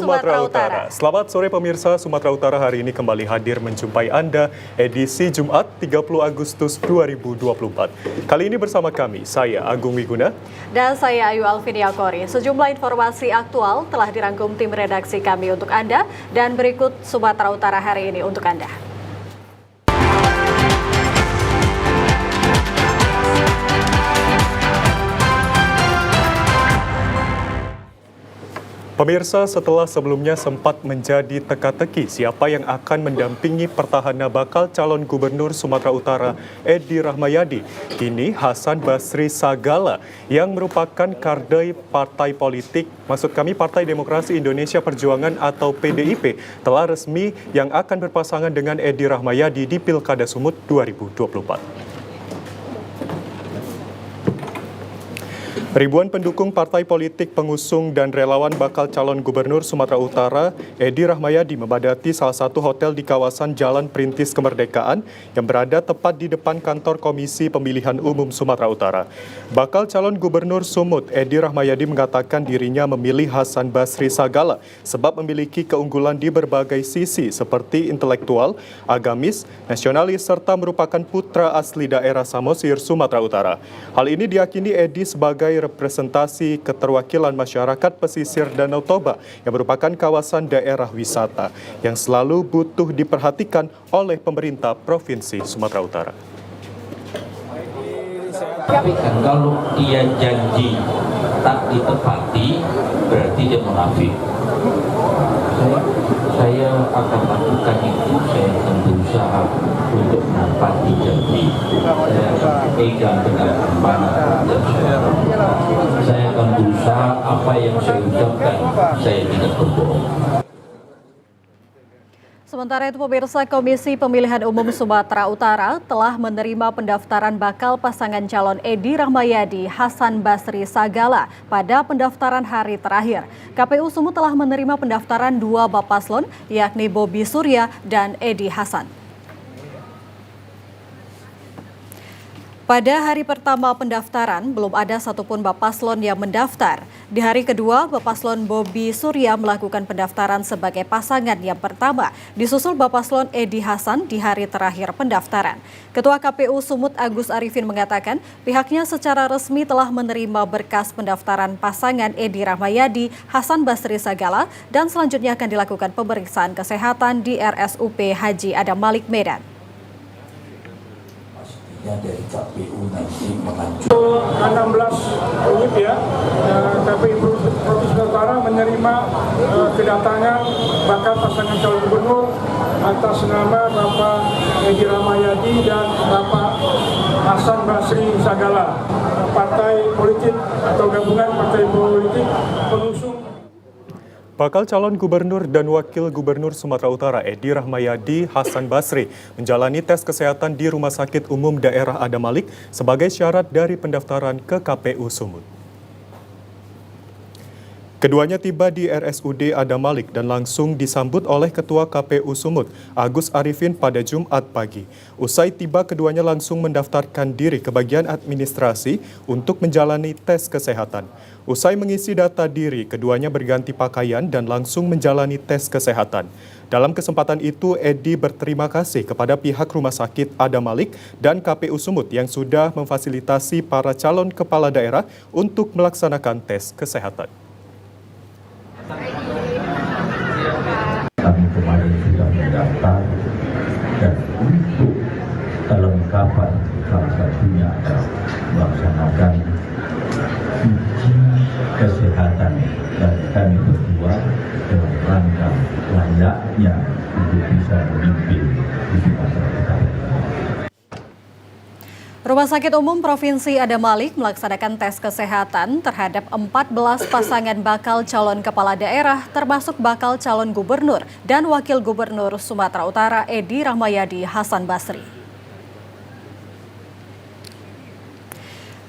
Sumatera Utara. Selamat sore pemirsa, Sumatera Utara hari ini kembali hadir menjumpai Anda edisi Jumat 30 Agustus 2024. Kali ini bersama kami, saya Agung Wiguna. Dan saya Ayu Alfinia Kori. Sejumlah informasi aktual telah dirangkum tim redaksi kami untuk Anda dan berikut Sumatera Utara hari ini untuk Anda. Pemirsa, setelah sebelumnya sempat menjadi teka-teki siapa yang akan mendampingi petahana bakal calon gubernur Sumatera Utara Edi Rahmayadi, kini Hasan Basri Sagala yang merupakan kader partai politik, maksud kami Partai Demokrasi Indonesia Perjuangan atau PDIP, telah resmi yang akan berpasangan dengan Edi Rahmayadi di Pilkada Sumut 2024. Ribuan pendukung partai politik pengusung dan relawan bakal calon gubernur Sumatera Utara Edi Rahmayadi memadati salah satu hotel di kawasan Jalan Perintis Kemerdekaan yang berada tepat di depan kantor Komisi Pemilihan Umum Sumatera Utara. Bakal calon gubernur Sumut Edi Rahmayadi mengatakan dirinya memilih Hasan Basri Sagala sebab memiliki keunggulan di berbagai sisi seperti intelektual, agamis, nasionalis serta merupakan putra asli daerah Samosir, Sumatera Utara. Hal ini diyakini Edi sebagai representasi keterwakilan masyarakat pesisir Danau Toba yang merupakan kawasan daerah wisata yang selalu butuh diperhatikan oleh pemerintah Provinsi Sumatera Utara. Tapi kan kalau dia janji tak ditepati, berarti dia munafik. Saya akan lakukan itu, saya akan berusaha untuk menepati janji. Saya akan pegang dengan amanah dan saya akan berusaha apa yang saya ucapkan, saya tidak berbohong. Sementara itu, pemirsa, Komisi Pemilihan Umum Sumatera Utara telah menerima pendaftaran bakal pasangan calon Edi Rahmayadi Hasan Basri Sagala pada pendaftaran hari terakhir. KPU Sumut telah menerima pendaftaran dua Bapaslon, yakni Bobi Surya dan Edi Hasan. Pada hari pertama pendaftaran, belum ada satupun Bapaslon yang mendaftar. Di hari kedua, Bapaslon Bobi Surya melakukan pendaftaran sebagai pasangan yang pertama, disusul Bapaslon Edi Hasan di hari terakhir pendaftaran. Ketua KPU Sumut Agus Arifin mengatakan pihaknya secara resmi telah menerima berkas pendaftaran pasangan Edi Rahmayadi Hasan Basri Sagala dan selanjutnya akan dilakukan pemeriksaan kesehatan di RSUP Haji Adam Malik Medan. Dari KPU nanti mengajukan 16 unit ya, KPU Provinsi Utara menerima kedatangan bakal pasangan calon gubernur atas nama Bapak Edi Rahmayadi dan Bapak Hasan Basri Sagala, partai politik atau gabungan partai politik pengusung. Bakal calon gubernur dan wakil gubernur Sumatera Utara Edi Rahmayadi Hasan Basri menjalani tes kesehatan di Rumah Sakit Umum Daerah Adam Malik sebagai syarat dari pendaftaran ke KPU Sumut. Keduanya tiba di RSUD Adam Malik dan langsung disambut oleh Ketua KPU Sumut, Agus Arifin pada Jumat pagi. Usai tiba, keduanya langsung mendaftarkan diri ke bagian administrasi untuk menjalani tes kesehatan. Usai mengisi data diri, keduanya berganti pakaian dan langsung menjalani tes kesehatan. Dalam kesempatan itu, Edi berterima kasih kepada pihak Rumah Sakit Adam Malik dan KPU Sumut yang sudah memfasilitasi para calon kepala daerah untuk melaksanakan tes kesehatan. Kami kemarin sudah mendaftar dan untuk kelengkapan salah satunya adalah melaksanakan uji kesehatan dan kami berdua dalam rangka layaknya untuk bisa memimpin di Sumatera Utara. Rumah Sakit Umum Provinsi Adam Malik melaksanakan tes kesehatan terhadap 14 pasangan bakal calon kepala daerah termasuk bakal calon gubernur dan wakil gubernur Sumatera Utara Edi Rahmayadi Hasan Basri.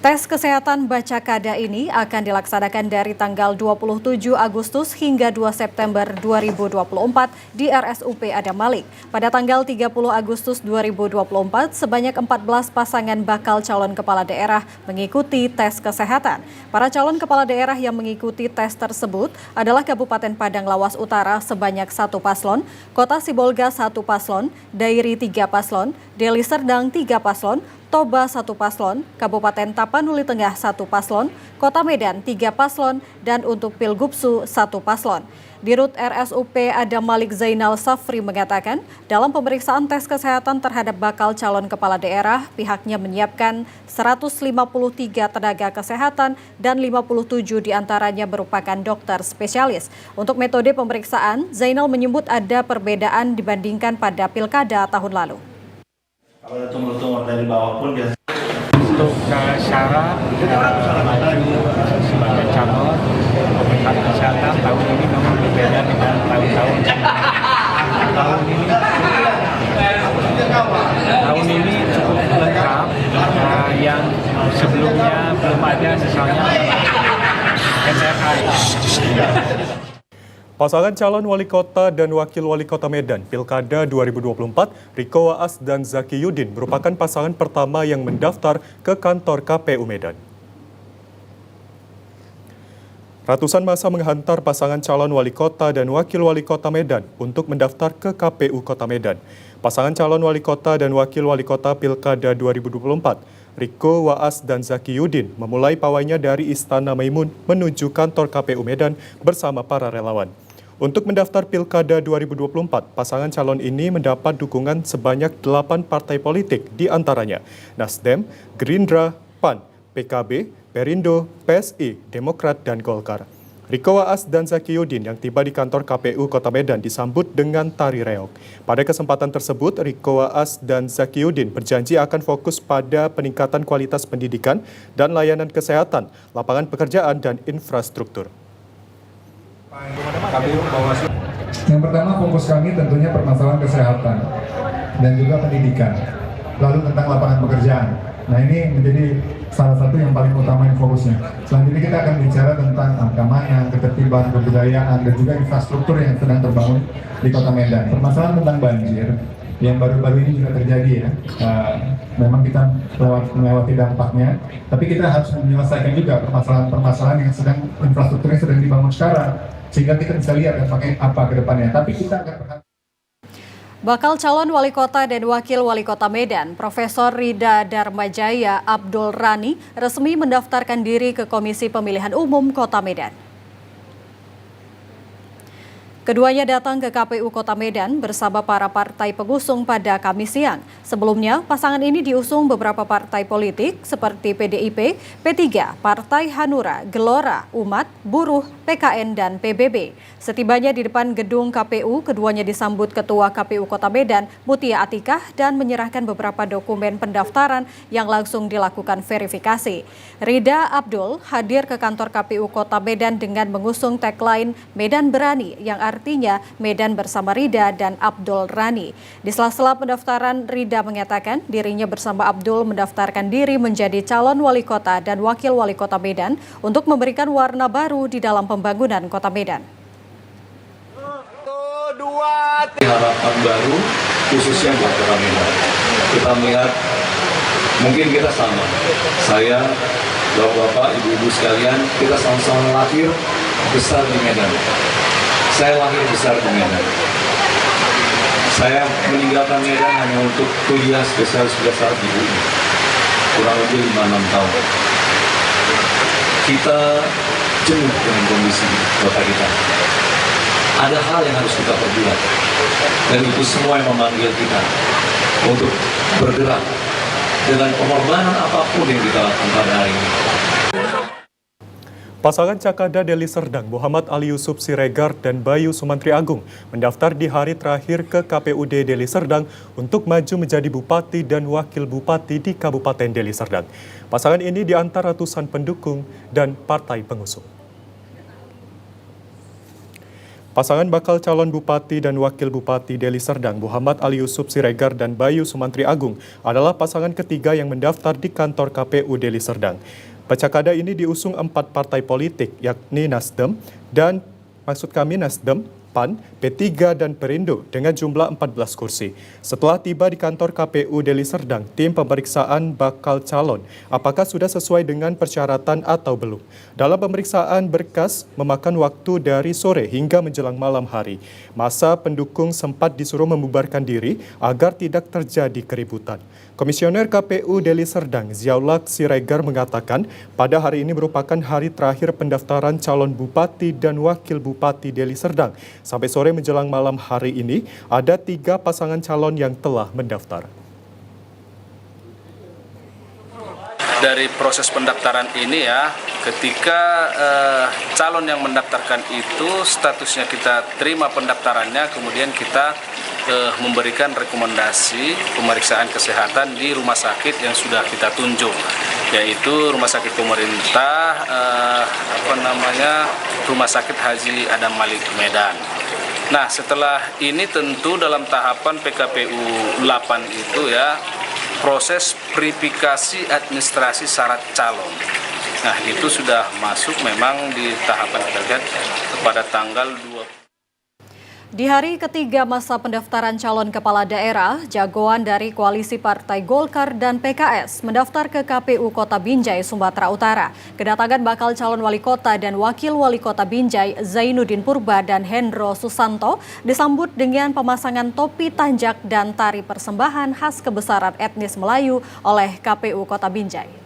Tes kesehatan Bacakada ini akan dilaksanakan dari tanggal 27 Agustus hingga 2 September 2024 di RSUP Adam Malik. Pada tanggal 30 Agustus 2024, sebanyak 14 pasangan bakal calon kepala daerah mengikuti tes kesehatan. Para calon kepala daerah yang mengikuti tes tersebut adalah Kabupaten Padang Lawas Utara sebanyak 1 paslon, Kota Sibolga 1 paslon, Dairi 3 paslon, Deli Serdang 3 paslon, Toba 1 paslon, Kabupaten Tapanuli Tengah 1 paslon, Kota Medan 3 paslon, dan untuk Pilgubsu 1 paslon. Dirut RSUP Adam Malik Zainal Safri mengatakan, dalam pemeriksaan tes kesehatan terhadap bakal calon kepala daerah, pihaknya menyiapkan 153 tenaga kesehatan dan 57 diantaranya merupakan dokter spesialis. Untuk metode pemeriksaan, Zainal menyebut ada perbedaan dibandingkan pada pilkada tahun lalu. Kalau tumor-tumor dari bawah pun biasa. Untuk syarat maju sebagai calon pemeriksaan kesehatan tahun ini memang berbeda dengan tahun-tahun tahun ini cukup lengkap, yang sebelumnya belum ada, misalnya MRI. Pasangan calon wali kota dan wakil wali kota Medan Pilkada 2024, Riko Waas dan Zaki Yudin merupakan pasangan pertama yang mendaftar ke kantor KPU Medan. Ratusan massa menghantar pasangan calon wali kota dan wakil wali kota Medan untuk mendaftar ke KPU Kota Medan. Pasangan calon wali kota dan wakil wali kota Pilkada 2024, Riko Waas dan Zaki Yudin memulai pawainya dari Istana Maimun menuju kantor KPU Medan bersama para relawan. Untuk mendaftar Pilkada 2024, pasangan calon ini mendapat dukungan sebanyak 8 partai politik, di antaranya Nasdem, Gerindra, PAN, PKB, Perindo, PSI, Demokrat, dan Golkar. Riko Waas dan Zaki Yudin yang tiba di kantor KPU Kota Medan disambut dengan tari reog. Pada kesempatan tersebut, Riko Waas dan Zaki Yudin berjanji akan fokus pada peningkatan kualitas pendidikan dan layanan kesehatan, lapangan pekerjaan, dan infrastruktur. Yang pertama, fokus kami tentunya permasalahan kesehatan dan juga pendidikan, lalu tentang lapangan pekerjaan. Nah, ini menjadi salah satu yang paling utama yang fokusnya. Selanjutnya kita akan bicara tentang keamanan, ketertiban, kebudayaan, dan juga infrastruktur yang sedang terbangun di Kota Medan. Permasalahan tentang banjir yang baru-baru ini juga terjadi ya. Memang kita melewati dampaknya, tapi kita harus menyelesaikan juga permasalahan-permasalahan yang sedang infrastrukturnya sedang dibangun sekarang, sehingga kita bisa lihat dan pakai apa ke depannya. Tapi kita akan berharap. Bakal calon wali kota dan wakil wali kota Medan, Profesor Rida Darmajaya Abdul Rani resmi mendaftarkan diri ke Komisi Pemilihan Umum Kota Medan. Keduanya datang ke KPU Kota Medan bersama para partai pengusung pada Kamis siang. Sebelumnya, pasangan ini diusung beberapa partai politik seperti PDIP, P3, Partai Hanura, Gelora, Umat, Buruh, PKN, dan PBB. Setibanya di depan gedung KPU, keduanya disambut Ketua KPU Kota Medan, Mutia Atikah, dan menyerahkan beberapa dokumen pendaftaran yang langsung dilakukan verifikasi. Rida Abdul hadir ke kantor KPU Kota Medan dengan mengusung tagline Medan Berani yang artinya Medan bersama Rida dan Abdul Rani. Di sela-sela pendaftaran, Rida mengatakan dirinya bersama Abdul mendaftarkan diri menjadi calon wali kota dan wakil wali kota Medan untuk memberikan warna baru di dalam pembangunan Kota Medan. Harapan baru khususnya buat Kota Medan. Kita melihat mungkin kita sama. Saya, bapak-bapak, ibu-ibu sekalian, kita sama-sama lahir besar di Medan. Saya lahir besar di Medan. Saya meninggalkan Medan hanya untuk kuliah spesialis berdasar di UI. Kurang lebih 5-6 tahun. Kita jenuh dengan kondisi kota kita. Ada hal yang harus kita perbuat. Dan itu semua yang memanggil kita untuk bergerak dengan pengorbanan apapun yang kita lakukan pada hari ini. Pasangan Cakada Deli Serdang, Muhammad Ali Yusuf Siregar dan Bayu Sumantri Agung mendaftar di hari terakhir ke KPUD Deli Serdang untuk maju menjadi Bupati dan Wakil Bupati di Kabupaten Deli Serdang. Pasangan ini diantar ratusan pendukung dan partai pengusung. Pasangan bakal calon Bupati dan Wakil Bupati Deli Serdang, Muhammad Ali Yusuf Siregar dan Bayu Sumantri Agung adalah pasangan ketiga yang mendaftar di kantor KPU Deli Serdang. Pecakada ini diusung 4 partai politik, yakni Nasdem Nasdem, PAN, P3 dan Perindo dengan jumlah 14 kursi. Setelah tiba di kantor KPU Deli Serdang, tim pemeriksaan bakal calon apakah sudah sesuai dengan persyaratan atau belum. Dalam pemeriksaan berkas memakan waktu dari sore hingga menjelang malam hari. Masa pendukung sempat disuruh membubarkan diri agar tidak terjadi keributan. Komisioner KPU Deli Serdang, Ziaulak Siregar mengatakan pada hari ini merupakan hari terakhir pendaftaran calon Bupati dan Wakil Bupati Deli Serdang. Sampai sore menjelang malam hari ini, ada 3 pasangan calon yang telah mendaftar. Dari proses pendaftaran ini ya, ketika calon yang mendaftarkan itu statusnya kita terima pendaftarannya, kemudian kita memberikan rekomendasi pemeriksaan kesehatan di rumah sakit yang sudah kita tunjuk, yaitu Rumah Sakit Pemerintah, Rumah Sakit Haji Adam Malik Medan. Nah, setelah ini tentu dalam tahapan PKPU 8 itu ya, proses verifikasi administrasi syarat calon. Nah, itu sudah masuk memang di tahapan terkait pada tanggal 2. Di hari ketiga masa pendaftaran calon kepala daerah, jagoan dari koalisi Partai Golkar dan PKS mendaftar ke KPU Kota Binjai, Sumatera Utara. Kedatangan bakal calon wali kota dan wakil wali kota Binjai, Zainuddin Purba dan Hendro Susanto, disambut dengan pemasangan topi tanjak dan tari persembahan khas kebesaran etnis Melayu oleh KPU Kota Binjai.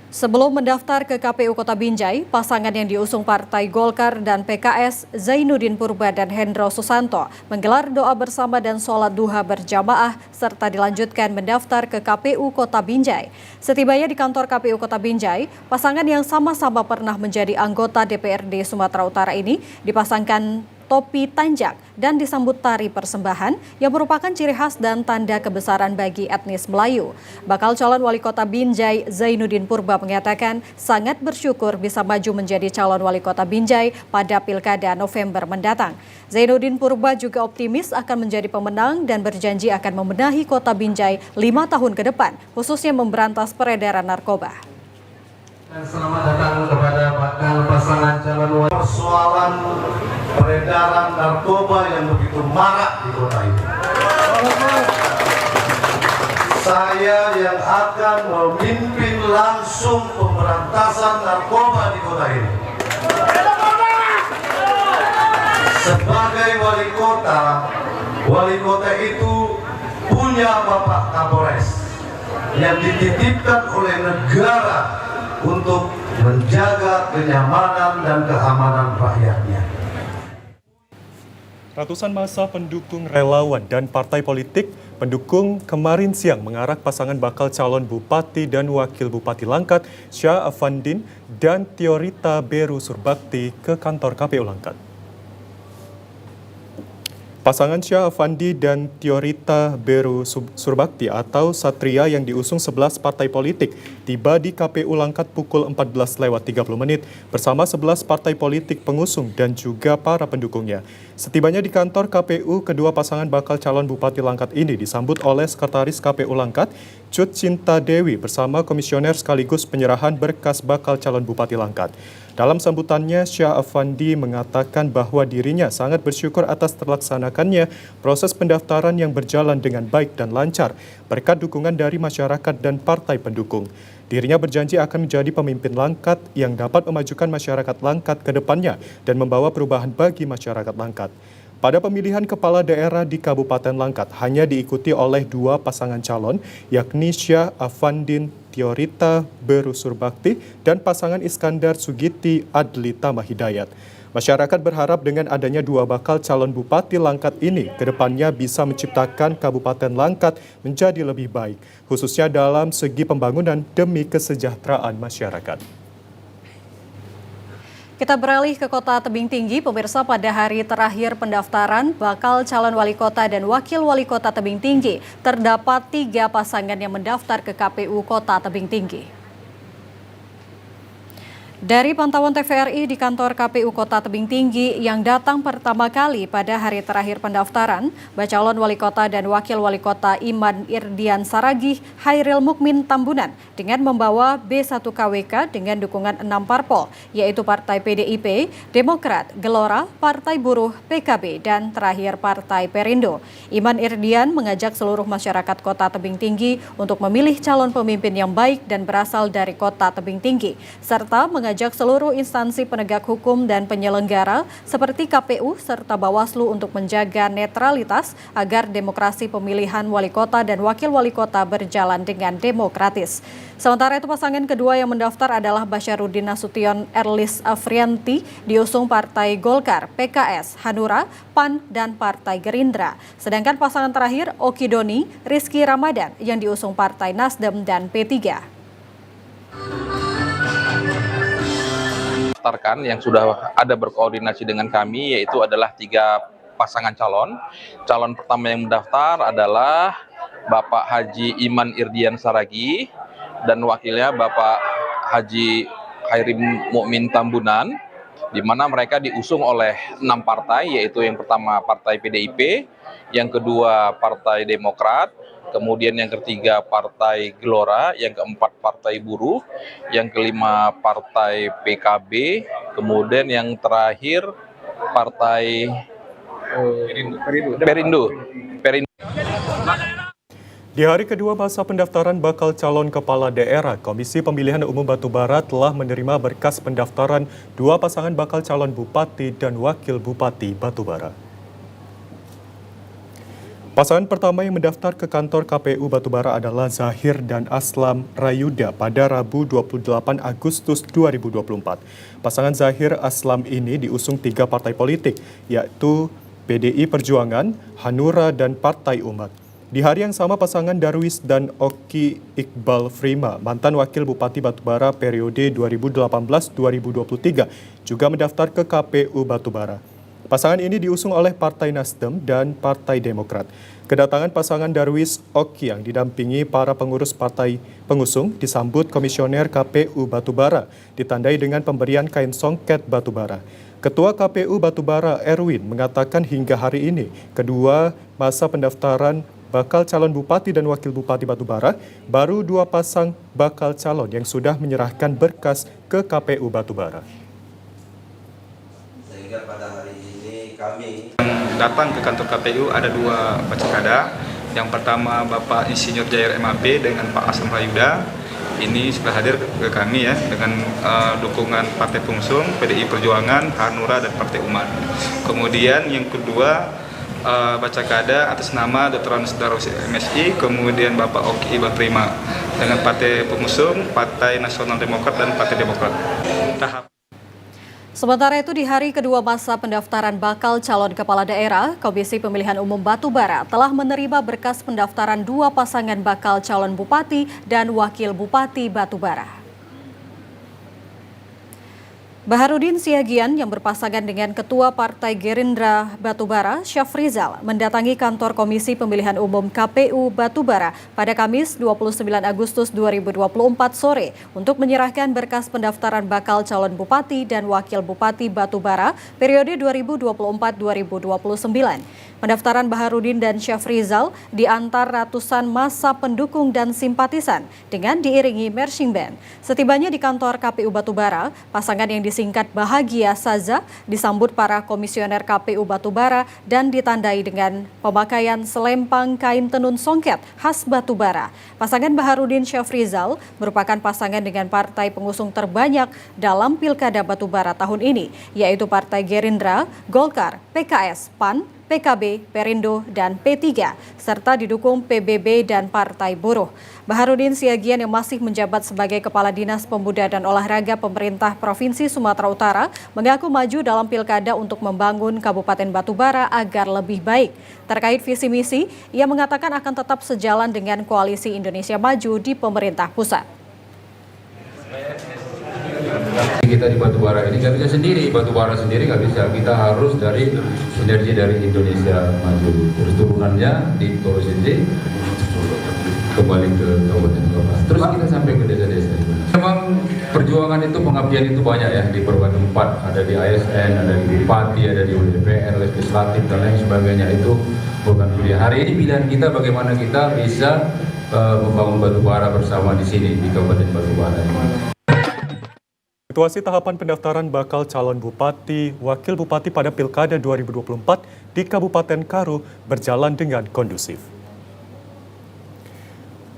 Sebelum mendaftar ke KPU Kota Binjai, pasangan yang diusung Partai Golkar dan PKS, Zainuddin Purba dan Hendro Susanto, menggelar doa bersama dan sholat duha berjamaah, serta dilanjutkan mendaftar ke KPU Kota Binjai. Setibanya di kantor KPU Kota Binjai, pasangan yang sama-sama pernah menjadi anggota DPRD Sumatera Utara ini dipasangkan topi tanjak dan disambut tari persembahan yang merupakan ciri khas dan tanda kebesaran bagi etnis Melayu. Bakal calon wali kota Binjai, Zainuddin Purba mengatakan sangat bersyukur bisa maju menjadi calon wali kota Binjai pada Pilkada November mendatang. Zainuddin Purba juga optimis akan menjadi pemenang dan berjanji akan membenahi kota Binjai 5 tahun ke depan, khususnya memberantas peredaran narkoba. Selamat datang kepada bakal pasangan calon wali. Persoalan peredaran narkoba yang begitu marak di kota ini. Saya yang akan memimpin langsung pemberantasan narkoba di kota ini. Sebagai wali kota itu punya Bapak Kapolres yang dititipkan oleh negara untuk menjaga kenyamanan dan keamanan rakyatnya. Ratusan massa pendukung relawan dan partai politik pendukung kemarin siang mengarak pasangan bakal calon Bupati dan Wakil Bupati Langkat, Syah Afandin dan Tiorita Beru Surbakti ke kantor KPU Langkat. Pasangan Syah Afandi dan Tiorita Beru Surbakti atau Satria yang diusung 11 partai politik tiba di KPU Langkat pukul 14:30 bersama 11 partai politik pengusung dan juga para pendukungnya. Setibanya di kantor KPU, kedua pasangan bakal calon Bupati Langkat ini disambut oleh Sekretaris KPU Langkat, Cut Cinta Dewi bersama komisioner sekaligus penyerahan berkas bakal calon Bupati Langkat. Dalam sambutannya, Syah Afandi mengatakan bahwa dirinya sangat bersyukur atas terlaksanakannya proses pendaftaran yang berjalan dengan baik dan lancar berkat dukungan dari masyarakat dan partai pendukung. Dirinya berjanji akan menjadi pemimpin Langkat yang dapat memajukan masyarakat Langkat ke depannya dan membawa perubahan bagi masyarakat Langkat. Pada pemilihan kepala daerah di Kabupaten Langkat hanya diikuti oleh 2 pasangan calon, yakni Syah Afandin Tiorita Beru Surbakti dan pasangan Iskandar Sugiti Adli Tama Hidayat. Masyarakat berharap dengan adanya 2 bakal calon Bupati Langkat ini kedepannya bisa menciptakan Kabupaten Langkat menjadi lebih baik, khususnya dalam segi pembangunan demi kesejahteraan masyarakat. Kita beralih ke Kota Tebing Tinggi. Pemirsa, pada hari terakhir pendaftaran bakal calon wali kota dan wakil wali kota Tebing Tinggi, terdapat 3 pasangan yang mendaftar ke KPU Kota Tebing Tinggi. Dari pantauan TVRI di kantor KPU Kota Tebing Tinggi yang datang pertama kali pada hari terakhir pendaftaran, Bacalon Wali Kota dan Wakil Wali Kota Iman Irdian Saragih Hairil Mukmin Tambunan dengan membawa B1KWK dengan dukungan 6 parpol, yaitu Partai PDIP, Demokrat, Gelora, Partai Buruh, PKB, dan terakhir Partai Perindo. Iman Irdian mengajak seluruh masyarakat Kota Tebing Tinggi untuk memilih calon pemimpin yang baik dan berasal dari Kota Tebing Tinggi, serta mengajak seluruh instansi penegak hukum dan penyelenggara seperti KPU serta Bawaslu untuk menjaga netralitas agar demokrasi pemilihan wali kota dan wakil wali kota berjalan dengan demokratis. Sementara itu pasangan kedua yang mendaftar adalah Basyarudin Nasution Erlis Afrianti diusung Partai Golkar, PKS, Hanura, PAN, dan Partai Gerindra. Sedangkan pasangan terakhir Oki Doni, Rizky Ramadan yang diusung Partai Nasdem dan P3. Yang sudah ada berkoordinasi dengan kami, yaitu adalah 3 pasangan calon. Calon pertama yang mendaftar adalah Bapak Haji Iman Irdian Saragih dan wakilnya Bapak Haji Hairil Mukmin Tambunan, di mana mereka diusung oleh 6 partai, yaitu yang pertama Partai PDIP, yang kedua Partai Demokrat, kemudian yang ketiga Partai Gelora, yang keempat Partai Buruh, yang kelima Partai PKB, kemudian yang terakhir Partai Perindo. Di hari kedua masa pendaftaran bakal calon kepala daerah, Komisi Pemilihan Umum Batubara telah menerima berkas pendaftaran 2 pasangan bakal calon bupati dan wakil bupati Batubara. Pasangan pertama yang mendaftar ke kantor KPU Batubara adalah Zahir dan Aslam Rayuda pada Rabu 28 Agustus 2024. Pasangan Zahir Aslam ini diusung 3 partai politik, yaitu PDI Perjuangan, Hanura, dan Partai Umat. Di hari yang sama, pasangan Darwis dan Oki Iqbal Frima, mantan wakil Bupati Batubara periode 2018-2023, juga mendaftar ke KPU Batubara. Pasangan ini diusung oleh Partai Nasdem dan Partai Demokrat. Kedatangan pasangan Darwis Oki yang didampingi para pengurus partai pengusung disambut Komisioner KPU Batubara, ditandai dengan pemberian kain songket Batubara. Ketua KPU Batubara Erwin mengatakan hingga hari ini, kedua masa pendaftaran bakal calon bupati dan wakil bupati Batubara, baru 2 pasang bakal calon yang sudah menyerahkan berkas ke KPU Batubara. Sehingga pada hari ini kami datang ke kantor KPU ada 2 bacakada. Yang pertama Bapak Insinyur Jair MAP dengan Pak Aslam Rayuda. Ini sudah hadir ke kami ya dengan dukungan Partai Pengusung, PDI Perjuangan, Hanura, dan Partai Umat. Kemudian yang kedua bacakada atas nama Dr. Anus Darwis MSI, kemudian Bapak Oki Iqbal Frima dengan Partai Pengusung, Partai Nasional Demokrat, dan Partai Demokrat. Sementara itu di hari kedua masa pendaftaran bakal calon kepala daerah, Komisi Pemilihan Umum Batubara telah menerima berkas pendaftaran 2 pasangan bakal calon bupati dan wakil bupati Batubara. Baharudin Siagian yang berpasangan dengan Ketua Partai Gerindra Batubara, Syafrizal, mendatangi kantor Komisi Pemilihan Umum KPU Batubara pada Kamis 29 Agustus 2024 sore untuk menyerahkan berkas pendaftaran bakal calon bupati dan wakil bupati Batubara periode 2024-2029. Pendaftaran Baharudin dan Syafrizal diantar ratusan massa pendukung dan simpatisan dengan diiringi marching band. Setibanya di kantor KPU Batubara, pasangan yang disingkat Bahagia Saza disambut para komisioner KPU Batubara dan ditandai dengan pemakaian selempang kain tenun songket khas Batubara. Pasangan Baharudin Syafrizal merupakan pasangan dengan partai pengusung terbanyak dalam Pilkada Batubara tahun ini, yaitu Partai Gerindra, Golkar, PKS, PAN, PKB, Perindo, dan P3, serta didukung PBB dan Partai Buruh. Baharudin Siagian yang masih menjabat sebagai Kepala Dinas Pemuda dan Olahraga Pemerintah Provinsi Sumatera Utara mengaku maju dalam pilkada untuk membangun Kabupaten Batubara agar lebih baik. Terkait visi misi, ia mengatakan akan tetap sejalan dengan Koalisi Indonesia Maju di pemerintah pusat. Kita di Batubara ini nggak bisa sendiri, Batubara sendiri nggak bisa, kita harus dari sinergi dari Indonesia Maju. Terus turunannya di Toro Sindi, kembali ke kabupaten kota. Terus kita sampai ke desa-desa. Memang perjuangan itu, pengabdian itu banyak ya, di berbagai tempat, ada di ASN, ada di Bupati, ada di DPR, legislatif dan lain sebagainya. Itu bukan pilihan. Hari ini pilihan kita bagaimana kita bisa membangun batubara bersama di sini di Kabupaten Batubara ini. Situasi tahapan pendaftaran bakal calon bupati, wakil bupati pada Pilkada 2024 di Kabupaten Karo berjalan dengan kondusif.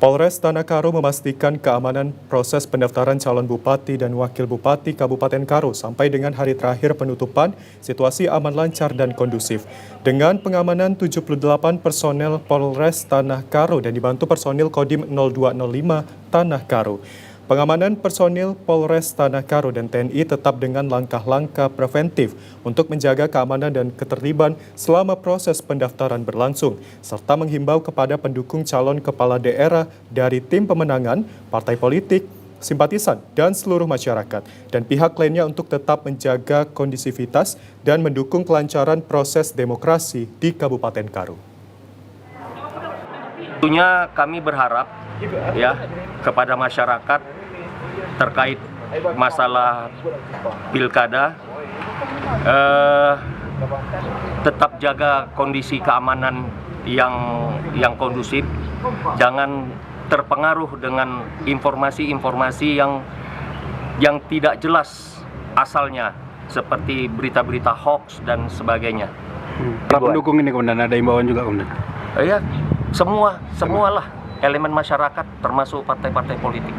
Polres Tanah Karo memastikan keamanan proses pendaftaran calon bupati dan wakil bupati Kabupaten Karo sampai dengan hari terakhir penutupan, situasi aman, lancar, dan kondusif. Dengan pengamanan 78 personel Polres Tanah Karo dan dibantu personil Kodim 0205 Tanah Karo. Pengamanan personil Polres Tanah Karo dan TNI tetap dengan langkah-langkah preventif untuk menjaga keamanan dan ketertiban selama proses pendaftaran berlangsung, serta menghimbau kepada pendukung calon kepala daerah dari tim pemenangan, partai politik, simpatisan, dan seluruh masyarakat, dan pihak lainnya untuk tetap menjaga kondisivitas dan mendukung kelancaran proses demokrasi di Kabupaten Karo. Tentunya kami berharap ya kepada masyarakat terkait masalah pilkada, tetap jaga kondisi keamanan yang kondusif, jangan terpengaruh dengan informasi-informasi yang tidak jelas asalnya, seperti berita-berita hoax dan sebagainya. Para pendukung ini Komandan, ada imbauan juga Komandan? Ya, semualah elemen masyarakat termasuk partai-partai politik.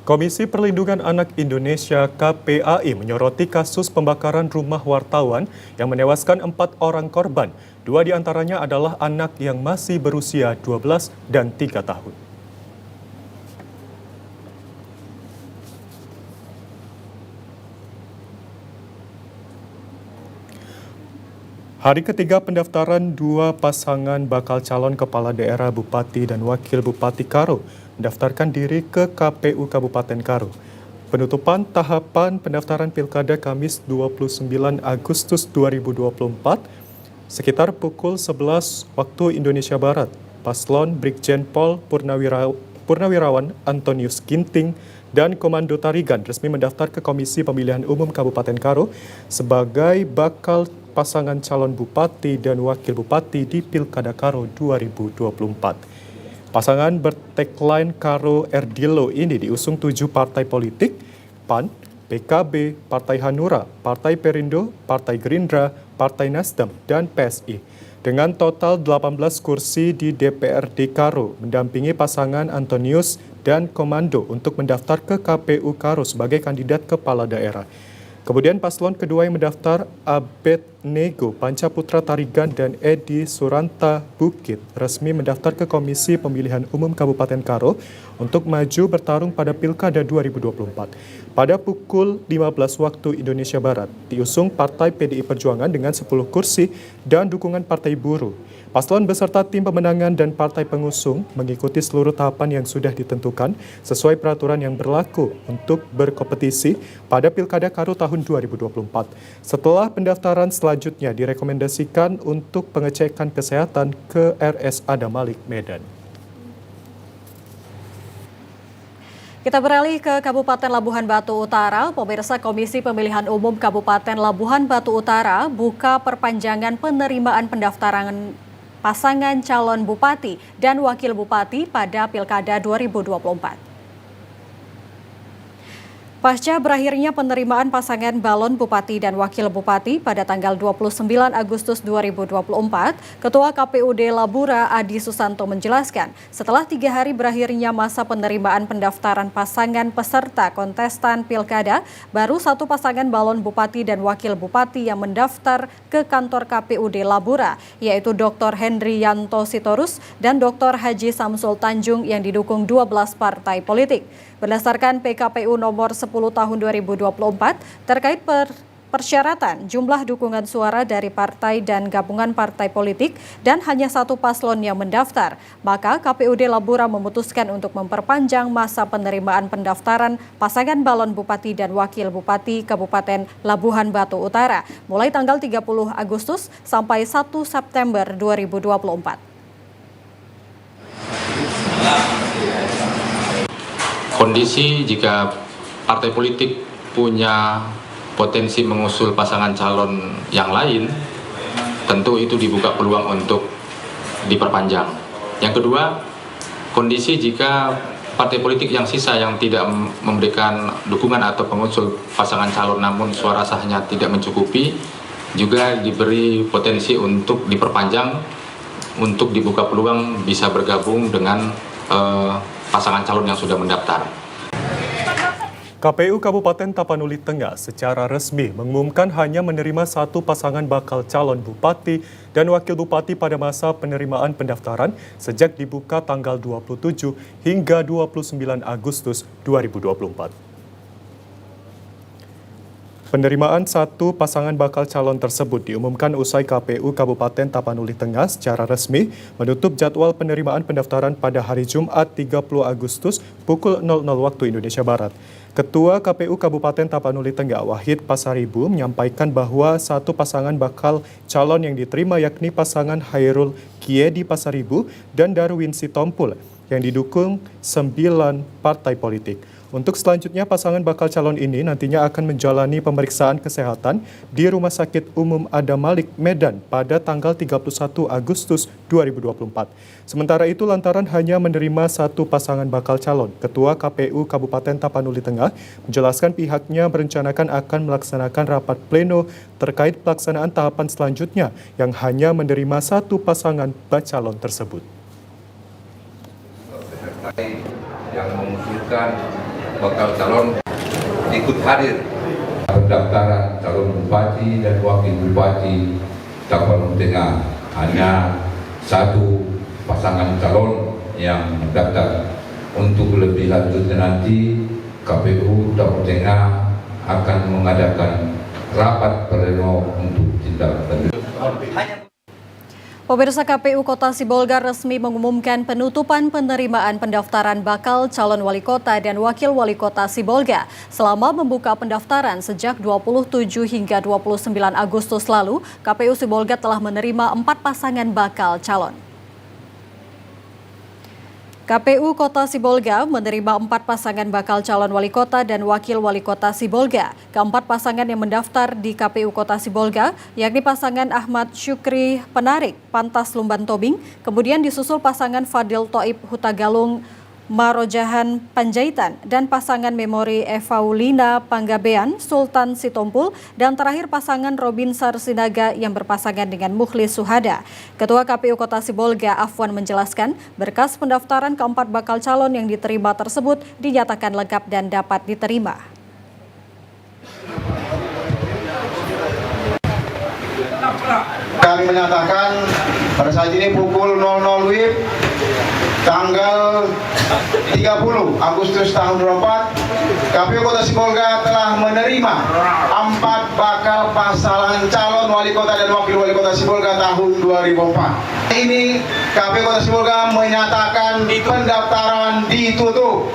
Komisi Perlindungan Anak Indonesia KPAI menyoroti kasus pembakaran rumah wartawan yang menewaskan 4 orang korban. 2 diantaranya adalah anak yang masih berusia 12 dan 3 tahun. Hari ketiga pendaftaran 2 pasangan bakal calon kepala daerah Bupati dan Wakil Bupati Karo mendaftarkan diri ke KPU Kabupaten Karo. Penutupan tahapan pendaftaran Pilkada Kamis 29 Agustus 2024 sekitar pukul 11 waktu Indonesia Barat. Paslon Brigjen Pol Purnawirawan Antonius Ginting dan Komando Tarigan resmi mendaftar ke Komisi Pemilihan Umum Kabupaten Karo sebagai bakal pasangan calon bupati dan wakil bupati di Pilkada Karo 2024. Pasangan bertagline Karo Erdilo ini diusung 7 partai politik, PAN, PKB, Partai Hanura, Partai Perindo, Partai Gerindra, Partai Nasdem, dan PSI. Dengan total 18 kursi di DPRD Karo, mendampingi pasangan Antonius dan Komando untuk mendaftar ke KPU Karo sebagai kandidat kepala daerah. Kemudian paslon kedua yang mendaftar Abednego Pancaputra Tarigan dan Edi Suranta Bukit resmi mendaftar ke Komisi Pemilihan Umum Kabupaten Karo untuk maju bertarung pada Pilkada 2024. Pada pukul 15 waktu Indonesia Barat, diusung Partai PDI Perjuangan dengan 10 kursi dan dukungan Partai Buruh. Paslon beserta tim pemenangan dan partai pengusung mengikuti seluruh tahapan yang sudah ditentukan sesuai peraturan yang berlaku untuk berkompetisi pada Pilkada Karo tahun 2024. Setelah pendaftaran selanjutnya direkomendasikan untuk pengecekan kesehatan ke RS Adam Malik Medan. Kita beralih ke Kabupaten Labuhan Batu Utara. Pemirsa, Komisi Pemilihan Umum Kabupaten Labuhan Batu Utara buka perpanjangan penerimaan pendaftaran pasangan calon bupati dan wakil bupati pada Pilkada 2024. Pasca berakhirnya penerimaan pasangan balon bupati dan wakil bupati pada tanggal 29 Agustus 2024, Ketua KPUD Labura Adi Susanto menjelaskan, setelah 3 hari berakhirnya masa penerimaan pendaftaran pasangan peserta kontestan Pilkada, baru 1 pasangan balon bupati dan wakil bupati yang mendaftar ke kantor KPUD Labura, yaitu Dr. Henry Yanto Sitorus dan Dr. Haji Samsul Tanjung yang didukung 12 partai politik. Berdasarkan PKPU nomor 10 tahun 2024 terkait persyaratan jumlah dukungan suara dari partai dan gabungan partai politik dan hanya 1 paslon yang mendaftar, maka KPUD Labura memutuskan untuk memperpanjang masa penerimaan pendaftaran pasangan balon bupati dan wakil bupati Kabupaten Labuhan Batu Utara mulai tanggal 30 Agustus sampai 1 September 2024. Kondisi jika partai politik punya potensi mengusul pasangan calon yang lain, tentu itu dibuka peluang untuk diperpanjang. Yang kedua, kondisi jika partai politik yang sisa yang tidak memberikan dukungan atau pengusul pasangan calon namun suara sahnya tidak mencukupi, juga diberi potensi untuk diperpanjang untuk dibuka peluang bisa bergabung dengan pasangan calon yang sudah mendaftar. KPU Kabupaten Tapanuli Tengah secara resmi mengumumkan hanya menerima satu pasangan bakal calon bupati dan wakil bupati pada masa penerimaan pendaftaran sejak dibuka tanggal 27 hingga 29 Agustus 2024. Penerimaan satu pasangan bakal calon tersebut diumumkan usai KPU Kabupaten Tapanuli Tengah secara resmi menutup jadwal penerimaan pendaftaran pada hari Jumat 30 Agustus pukul 00 waktu Indonesia Barat. Ketua KPU Kabupaten Tapanuli Tengah Wahid Pasaribu menyampaikan bahwa satu pasangan bakal calon yang diterima yakni pasangan Hairul Kiedi Pasaribu dan Darwin Sitompul yang didukung 9 partai politik. Untuk selanjutnya, pasangan bakal calon ini nantinya akan menjalani pemeriksaan kesehatan di Rumah Sakit Umum Adam Malik, Medan pada tanggal 31 Agustus 2024. Sementara itu, lantaran hanya menerima satu pasangan bakal calon, Ketua KPU Kabupaten Tapanuli Tengah menjelaskan pihaknya merencanakan akan melaksanakan rapat pleno terkait pelaksanaan tahapan selanjutnya yang hanya menerima satu pasangan calon tersebut. Yang mengusulkan bakal calon ikut hadir pendaftaran calon bupati dan wakil bupati Tapanuli Tengah. Hanya satu pasangan calon yang mendaftar. Untuk lebih lanjutnya nanti KPU Tapanuli Tengah akan mengadakan rapat pleno untuk tindak lanjut. Pemirsa, KPU Kota Sibolga resmi mengumumkan penutupan penerimaan pendaftaran bakal calon wali kota dan wakil wali kota Sibolga selama membuka pendaftaran sejak 27 hingga 29 Agustus lalu. KPU Sibolga telah menerima 4 pasangan bakal calon. KPU Kota Sibolga menerima 4 pasangan bakal calon wali kota dan wakil wali kota Sibolga. Keempat pasangan yang mendaftar di KPU Kota Sibolga yakni pasangan Ahmad Syukri Penarik, Pantas Lumban Tobing, kemudian disusul pasangan Fadil Toib Hutagalung Marojahan Panjaitan dan pasangan Memori Evaulina Panggabean Sultan Sitompul dan terakhir pasangan Robin Sarsinaga yang berpasangan dengan Mukhlis Suhada. Ketua KPU Kota Sibolga Afwan menjelaskan berkas pendaftaran keempat bakal calon yang diterima tersebut dinyatakan lengkap dan dapat diterima. Kami menyatakan pada saat ini pukul 00 WIB tanggal 30 Agustus tahun 2024, KPU Kota Sibolga telah menerima 4 bakal pasangan calon wali kota dan wakil wali kota Sibolga tahun 2004. Ini KPU Kota Sibolga menyatakan pendaftaran ditutup.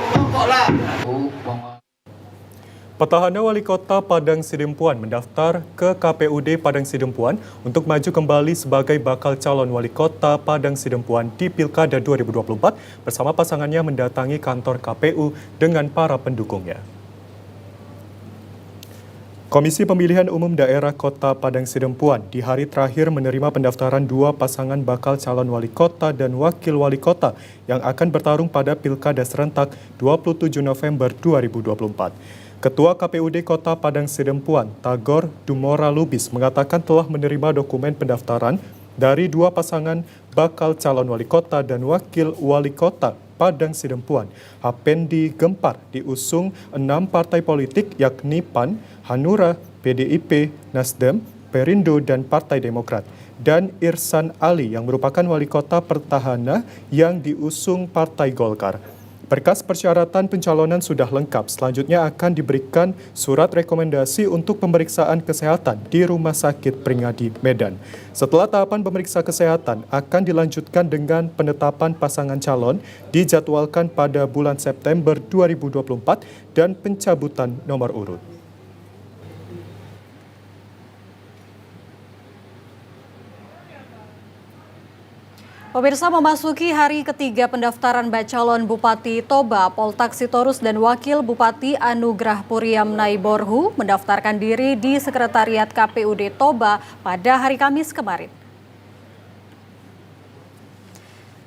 Petahana Wali Kota Padang Sidempuan mendaftar ke KPUD Padang Sidempuan untuk maju kembali sebagai bakal calon Wali Kota Padang Sidempuan di Pilkada 2024 bersama pasangannya mendatangi kantor KPU dengan para pendukungnya. Komisi Pemilihan Umum Daerah Kota Padang Sidempuan di hari terakhir menerima pendaftaran 2 pasangan bakal calon Wali Kota dan Wakil Wali Kota yang akan bertarung pada Pilkada serentak 27 November 2024. Ketua KPUD Kota Padang Sidempuan, Tagor Dumora Lubis, mengatakan telah menerima dokumen pendaftaran dari 2 pasangan bakal calon wali kota dan wakil wali kota Padang Sidempuan. Hapendi Gempar diusung 6 partai politik yakni PAN, Hanura, PDIP, Nasdem, Perindo, dan Partai Demokrat. Dan Irsan Ali yang merupakan wali kota petahana yang diusung Partai Golkar. Berkas persyaratan pencalonan sudah lengkap. Selanjutnya akan diberikan surat rekomendasi untuk pemeriksaan kesehatan di Rumah Sakit Pringadi Medan. Setelah tahapan pemeriksa kesehatan akan dilanjutkan dengan penetapan pasangan calon dijadwalkan pada bulan September 2024 dan pencabutan nomor urut. Pemirsa, memasuki hari ketiga pendaftaran calon Bupati Toba, Poltak Sitorus dan Wakil Bupati Anugrah Puriam Naiborhu mendaftarkan diri di Sekretariat KPUD Toba pada hari Kamis kemarin.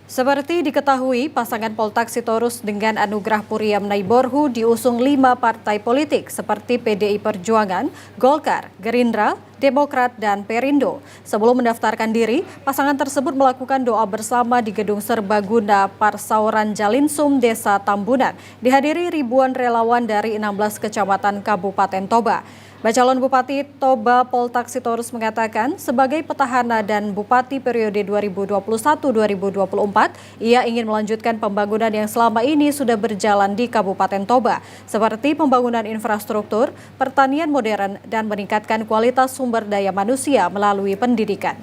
Seperti diketahui, pasangan Poltak Sitorus dengan Anugrah Puriam Naiborhu diusung 5 partai politik seperti PDI Perjuangan, Golkar, Gerindra, Demokrat, dan Perindo. Sebelum mendaftarkan diri, pasangan tersebut melakukan doa bersama di Gedung Serbaguna Parsauran Jalinsum, Desa Tambunan, dihadiri ribuan relawan dari 16 kecamatan Kabupaten Toba. Calon Bupati Toba Poltak Sitorus mengatakan sebagai petahana dan Bupati periode 2021-2024, ia ingin melanjutkan pembangunan yang selama ini sudah berjalan di Kabupaten Toba, seperti pembangunan infrastruktur, pertanian modern, dan meningkatkan kualitas sumber daya manusia melalui pendidikan.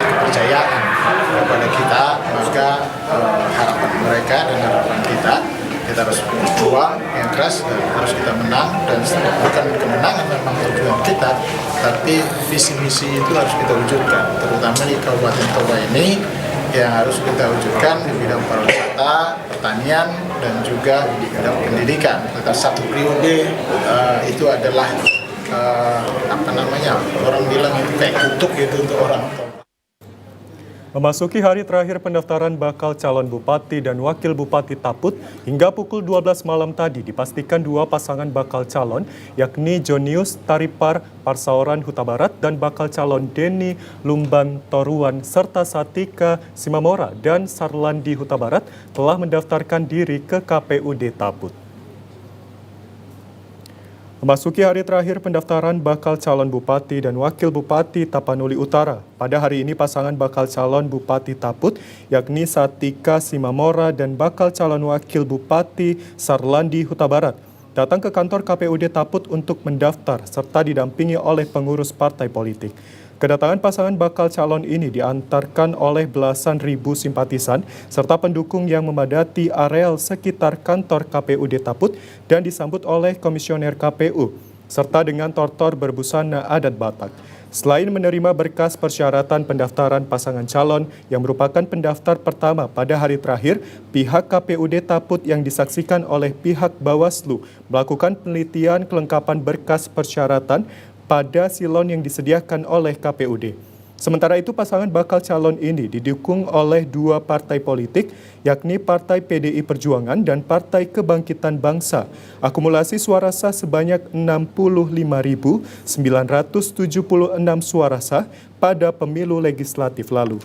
Kepercayaan kepada kita, maka harapan mereka dan harapan kita harus berjuang yang keras dan harus kita menang, dan bukan kemenangan memang tujuan kita, tapi visi misi itu harus kita wujudkan, terutama di Kabupaten Toba ini yang harus kita wujudkan di bidang pariwisata, pertanian, dan juga di bidang pendidikan. Kita satu periode itu adalah orang bilang itu kayak kutuk gitu untuk orang Toba. Memasuki hari terakhir pendaftaran bakal calon bupati dan wakil bupati Taput, hingga pukul 12 malam tadi dipastikan 2 pasangan bakal calon, yakni Jonius Taripar Parsauran Huta Barat dan bakal calon Denny Lumban Toruan serta Satika Simamora dan Sarlandi Huta Barat telah mendaftarkan diri ke KPUD Taput. Memasuki hari terakhir pendaftaran bakal calon bupati dan wakil bupati Tapanuli Utara. Pada hari ini pasangan bakal calon bupati Taput, yakni Satika Simamora dan bakal calon wakil bupati Sarlandi Huta Barat, datang ke kantor KPUD Taput untuk mendaftar serta didampingi oleh pengurus partai politik. Kedatangan pasangan bakal calon ini diantarkan oleh belasan ribu simpatisan serta pendukung yang memadati areal sekitar kantor KPUD Taput dan disambut oleh komisioner KPU, serta dengan tortor berbusana adat Batak. Selain menerima berkas persyaratan pendaftaran pasangan calon yang merupakan pendaftar pertama pada hari terakhir, pihak KPUD Taput yang disaksikan oleh pihak Bawaslu melakukan penelitian kelengkapan berkas persyaratan pada silon yang disediakan oleh KPUD. Sementara itu pasangan bakal calon ini didukung oleh 2 partai politik, yakni Partai PDI Perjuangan dan Partai Kebangkitan Bangsa. Akumulasi suara sah sebanyak 65.976 suara sah pada pemilu legislatif lalu.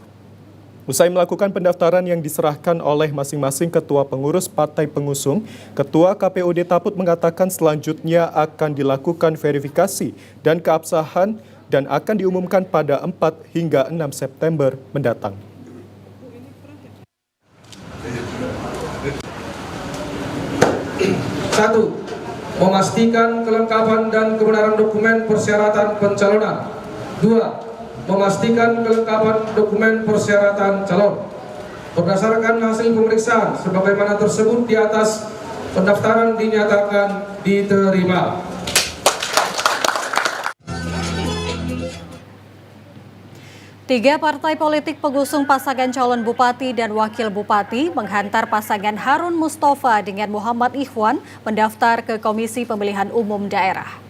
Usai melakukan pendaftaran yang diserahkan oleh masing-masing ketua pengurus partai pengusung, Ketua KPUD Taput mengatakan selanjutnya akan dilakukan verifikasi dan keabsahan dan akan diumumkan pada 4 hingga 6 September mendatang. Satu, memastikan kelengkapan dan kebenaran dokumen persyaratan pencalonan. 2, memastikan kelengkapan dokumen persyaratan calon. Berdasarkan hasil pemeriksaan sebagaimana tersebut di atas, pendaftaran dinyatakan diterima. Tiga partai politik pengusung pasangan calon bupati dan wakil bupati menghantar pasangan Harun Mustafa dengan Muhammad Ikhwan mendaftar ke Komisi Pemilihan Umum Daerah.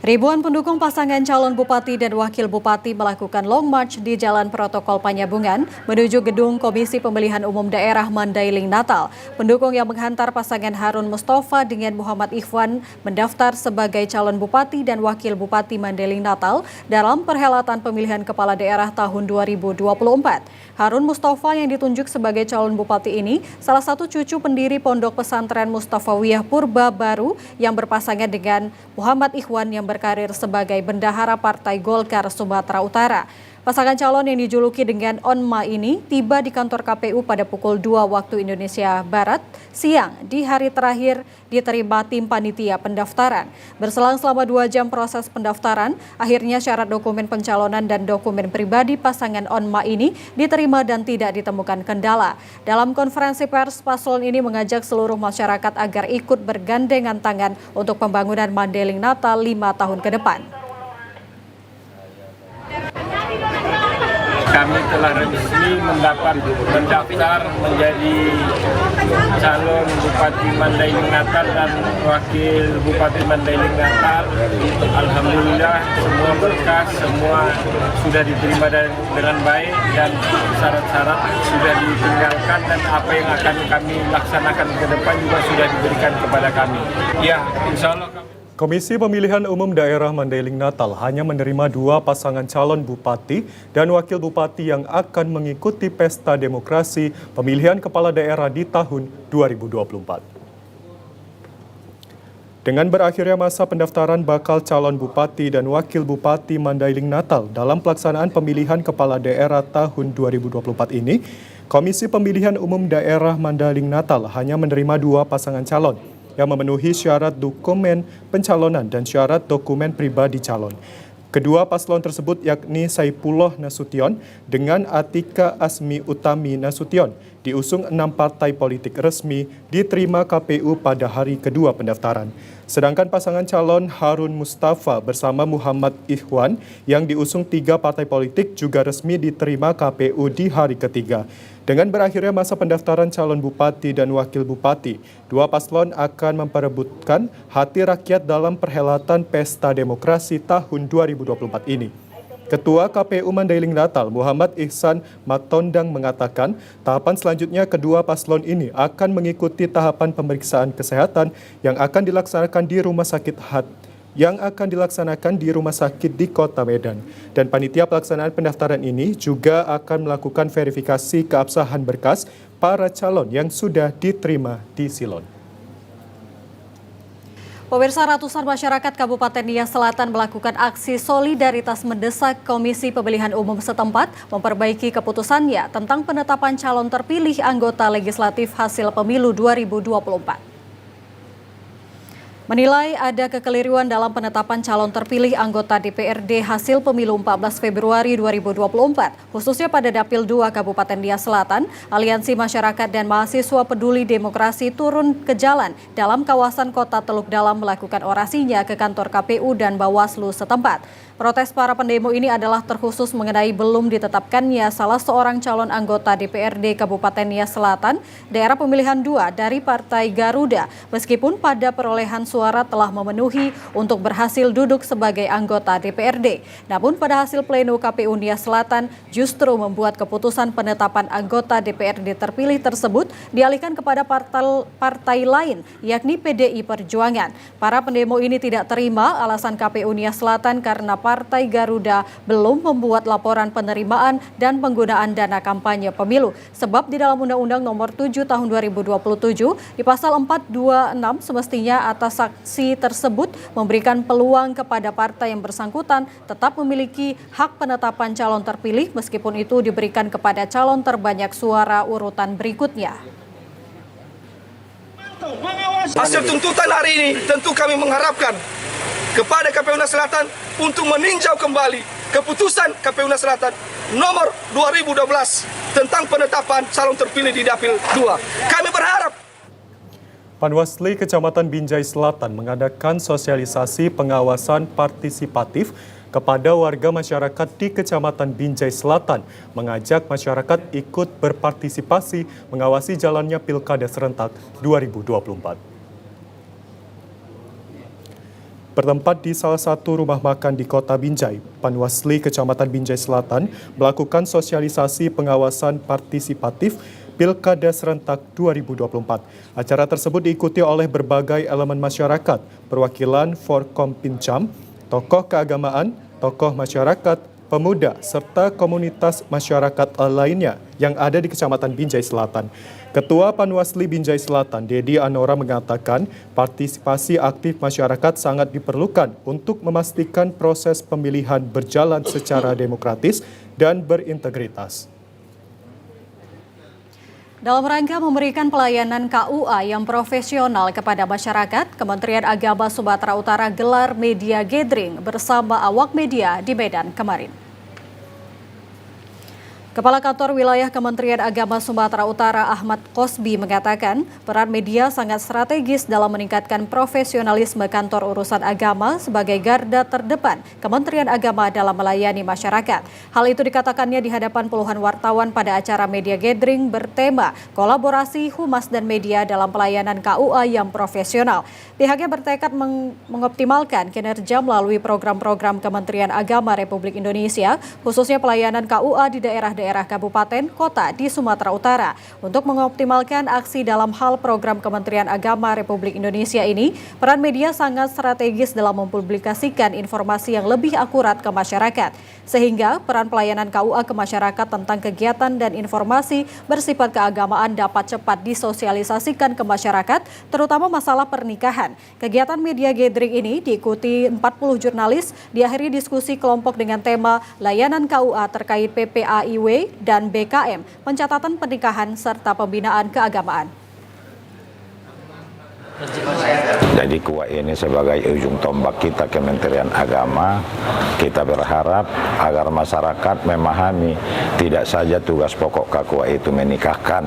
Ribuan pendukung pasangan calon bupati dan wakil bupati melakukan long march di Jalan Protokol Panyabungan menuju gedung Komisi Pemilihan Umum Daerah Mandailing Natal. Pendukung yang menghantar pasangan Harun Mustafa dengan Muhammad Ikhwan mendaftar sebagai calon bupati dan wakil bupati Mandailing Natal dalam perhelatan pemilihan kepala daerah tahun 2024. Harun Mustafa yang ditunjuk sebagai calon bupati ini salah satu cucu pendiri Pondok Pesantren Mustafawiyah Purba Baru yang berpasangan dengan Muhammad Ikhwan yang berkarir sebagai bendahara Partai Golkar Sumatera Utara. Pasangan calon yang dijuluki dengan Onma ini tiba di kantor KPU pada pukul 2 waktu Indonesia Barat siang di hari terakhir diterima tim panitia pendaftaran. Berselang selama 2 jam proses pendaftaran, akhirnya syarat dokumen pencalonan dan dokumen pribadi pasangan Onma ini diterima dan tidak ditemukan kendala. Dalam konferensi pers, paslon ini mengajak seluruh masyarakat agar ikut bergandengan tangan untuk pembangunan Mandailing Natal 5 tahun ke depan. kami telah resmi mendaftar menjadi calon Bupati Mandailing Natal dan Wakil Bupati Mandailing Natal. Alhamdulillah semua berkas, semua sudah diterima dengan baik dan syarat-syarat sudah ditinggalkan dan apa yang akan kami laksanakan ke depan juga sudah diberikan kepada kami. Ya, insya Allah. Komisi Pemilihan Umum Daerah Mandailing Natal hanya menerima 2 pasangan calon bupati dan wakil bupati yang akan mengikuti pesta demokrasi pemilihan kepala daerah di tahun 2024. Dengan berakhirnya masa pendaftaran bakal calon bupati dan wakil bupati Mandailing Natal dalam pelaksanaan pemilihan kepala daerah tahun 2024 ini, Komisi Pemilihan Umum Daerah Mandailing Natal hanya menerima 2 pasangan calon yang memenuhi syarat dokumen pencalonan dan syarat dokumen pribadi calon. Kedua paslon tersebut yakni Saipullah Nasution dengan Atika Asmi Utami Nasution diusung 6 partai politik resmi diterima KPU pada hari kedua pendaftaran. Sedangkan pasangan calon Harun Mustafa bersama Muhammad Ikhwan yang diusung 3 partai politik juga resmi diterima KPU di hari ketiga. Dengan berakhirnya masa pendaftaran calon bupati dan wakil bupati, 2 paslon akan memperebutkan hati rakyat dalam perhelatan Pesta Demokrasi tahun 2024 ini. Ketua KPU Mandailing Natal Muhammad Ihsan Matondang mengatakan tahapan selanjutnya kedua paslon ini akan mengikuti tahapan pemeriksaan kesehatan yang akan dilaksanakan di rumah sakit di Kota Medan. Dan panitia pelaksanaan pendaftaran ini juga akan melakukan verifikasi keabsahan berkas para calon yang sudah diterima di Silon. Pemirsa, ratusan masyarakat Kabupaten Nias Selatan melakukan aksi solidaritas mendesak Komisi Pemilihan Umum setempat memperbaiki keputusannya tentang penetapan calon terpilih anggota legislatif hasil pemilu 2024. Menilai ada kekeliruan dalam penetapan calon terpilih anggota DPRD hasil pemilu 14 Februari 2024, khususnya pada Dapil 2 Kabupaten Nias Selatan, Aliansi Masyarakat dan Mahasiswa Peduli Demokrasi turun ke jalan dalam kawasan Kota Teluk Dalam melakukan orasinya ke kantor KPU dan Bawaslu setempat. Protes para pendemo ini adalah terkhusus mengenai belum ditetapkannya salah seorang calon anggota DPRD Kabupaten Nias Selatan, daerah pemilihan 2 dari Partai Garuda, meskipun pada perolehan suara telah memenuhi untuk berhasil duduk sebagai anggota DPRD. Namun pada hasil pleno KPU Nias Selatan justru membuat keputusan penetapan anggota DPRD terpilih tersebut dialihkan kepada partai lain, yakni PDI Perjuangan. Para pendemo ini tidak terima alasan KPU Nias Selatan karena Partai Garuda belum membuat laporan penerimaan dan penggunaan dana kampanye pemilu. Sebab di dalam Undang-Undang Nomor 7 Tahun 2027 di Pasal 426 semestinya atas saksi tersebut memberikan peluang kepada partai yang bersangkutan tetap memiliki hak penetapan calon terpilih meskipun itu diberikan kepada calon terbanyak suara urutan berikutnya. Hasil tuntutan hari ini tentu kami mengharapkan kepada KPU Nias Selatan untuk meninjau kembali keputusan KPU Nias Selatan nomor 2012 tentang penetapan calon terpilih di Dapil 2. Kami berharap Panwasli Kecamatan Binjai Selatan mengadakan sosialisasi pengawasan partisipatif kepada warga masyarakat di Kecamatan Binjai Selatan, mengajak masyarakat ikut berpartisipasi mengawasi jalannya Pilkada Serentak 2024. Bertempat di salah satu rumah makan di Kota Binjai, Panwasli Kecamatan Binjai Selatan melakukan sosialisasi pengawasan partisipatif Pilkada Serentak 2024. Acara tersebut diikuti oleh berbagai elemen masyarakat, perwakilan Forkompinjam, tokoh keagamaan, tokoh masyarakat, pemuda, serta komunitas masyarakat lainnya yang ada di Kecamatan Binjai Selatan. Ketua Panwasli Binjai Selatan, Dedi Anora mengatakan partisipasi aktif masyarakat sangat diperlukan untuk memastikan proses pemilihan berjalan secara demokratis dan berintegritas. Dalam rangka memberikan pelayanan KUA yang profesional kepada masyarakat, Kementerian Agama Sumatera Utara gelar media gathering bersama awak media di Medan kemarin. Kepala Kantor Wilayah Kementerian Agama Sumatera Utara Ahmad Kosbi mengatakan peran media sangat strategis dalam meningkatkan profesionalisme kantor urusan agama sebagai garda terdepan Kementerian Agama dalam melayani masyarakat. Hal itu dikatakannya di hadapan puluhan wartawan pada acara media gathering bertema kolaborasi humas dan media dalam pelayanan KUA yang profesional. Pihaknya bertekad mengoptimalkan kinerja melalui program-program Kementerian Agama Republik Indonesia, khususnya pelayanan KUA di daerah-daerah kabupaten kota di Sumatera Utara. Untuk mengoptimalkan aksi dalam hal program Kementerian Agama Republik Indonesia ini, peran media sangat strategis dalam mempublikasikan informasi yang lebih akurat ke masyarakat, sehingga peran pelayanan KUA ke masyarakat tentang kegiatan dan informasi bersifat keagamaan dapat cepat disosialisasikan ke masyarakat, terutama masalah pernikahan. Kegiatan media gathering ini diikuti 40 jurnalis, diakhiri diskusi kelompok dengan tema layanan KUA terkait PPAIW dan BKM, pencatatan pernikahan serta pembinaan keagamaan. Jadi KUA ini sebagai ujung tombak kita Kementerian Agama, kita berharap agar masyarakat memahami tidak saja tugas pokok KUA itu menikahkan,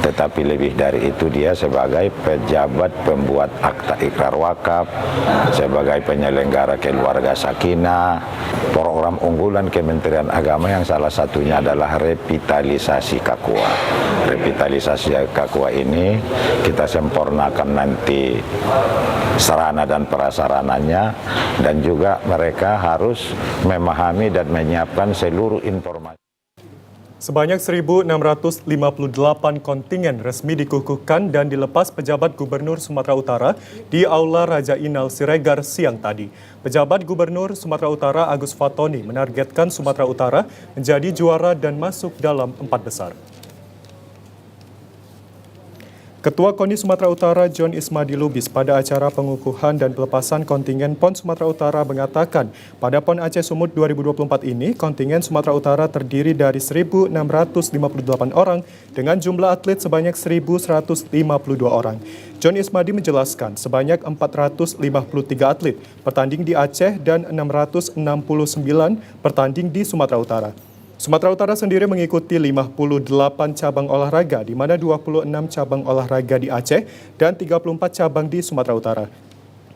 tetapi lebih dari itu dia sebagai pejabat pembuat akta ikrar wakaf, sebagai penyelenggara keluarga sakinah, program unggulan Kementerian Agama yang salah satunya adalah revitalisasi KUA. Revitalisasi KUA ini kita sempurnakan nanti sarana dan prasarananya, dan juga mereka harus memahami dan menyiapkan seluruh informasi. Sebanyak 1.658 kontingen resmi dikukuhkan dan dilepas pejabat Gubernur Sumatera Utara di Aula Raja Inal Siregar siang tadi. Pejabat Gubernur Sumatera Utara Agus Fatoni menargetkan Sumatera Utara menjadi juara dan masuk dalam 4 besar. Ketua KONI Sumatera Utara John Ismadi Lubis pada acara pengukuhan dan pelepasan kontingen PON Sumatera Utara mengatakan pada PON Aceh Sumut 2024 ini kontingen Sumatera Utara terdiri dari 1.658 orang dengan jumlah atlet sebanyak 1.152 orang. John Ismadi menjelaskan sebanyak 453 atlet bertanding di Aceh dan 669 bertanding di Sumatera Utara. Sumatera Utara sendiri mengikuti 58 cabang olahraga, di mana 26 cabang olahraga di Aceh dan 34 cabang di Sumatera Utara.